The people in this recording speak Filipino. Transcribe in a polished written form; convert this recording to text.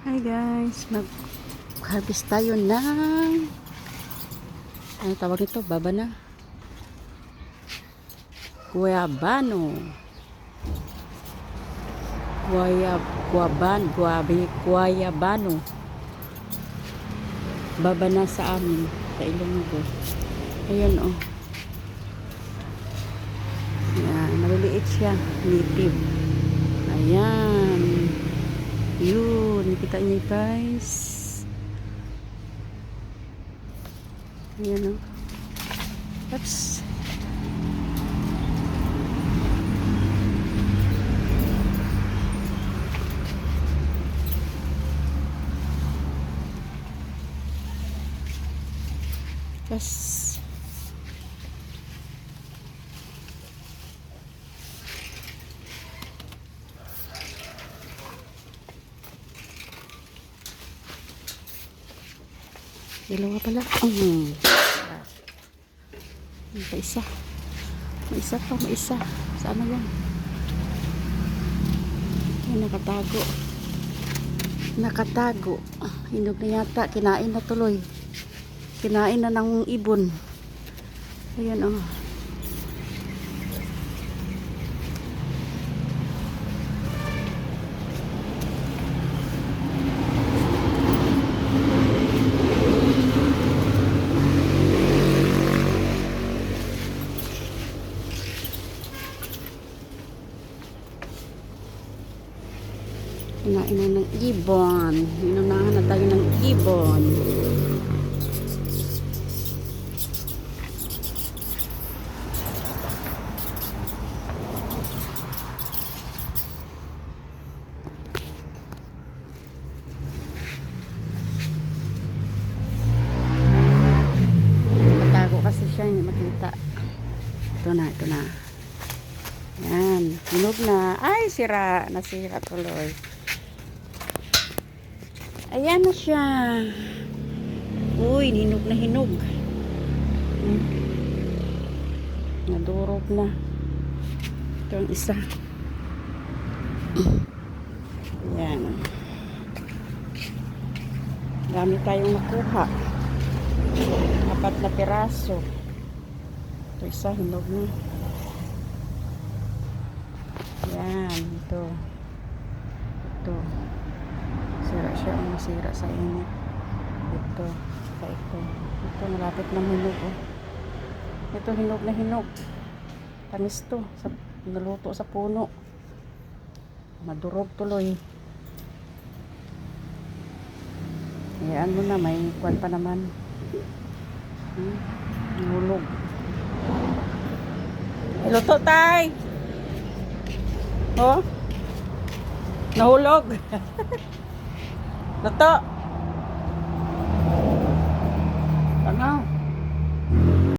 Hi guys, mag-harvest tayo ng ano tawag nito? Baba na. Guayabano. Guayabano. Baba na sa amin, sa Ilonggo. Ayun oh. Ayan, maliliit siya. Native. Ayan. Yun, nakita niyo guys. Ayan o. Oops. Yes. Dalawa pala. May isa. May isa pa. May isa. Saan na yan? Ay, nakatago. Nakatago. Hinog na yata. Kinain na tuloy. Kinain na ng ibon. Ayan o. Kinain na ng ibon. Inunahan na tayo ng ibon. Matago kasi siya, hindi makita. Ito na, ito na. Yan, hinog na. Ay, sira. Nasira tuloy. Ayan na siya. Uy, hinog na hinog. Nadurog na. Ito ang isa. Ayan. Dami tayong nakuha. 4 na piraso. Ito isa, hinog na. Ayan, ito. Ito. Sira siya ang nasira sa init. Ito. Ito. Ito, malapit na hinog. Oh. Ito, hinog na hinog. Tamis to. Naluto sa puno. Madurog tuloy. Ayan mo na, may kwan pa naman. Nahulog. Luto tay! Oh? Nahulog. Luto!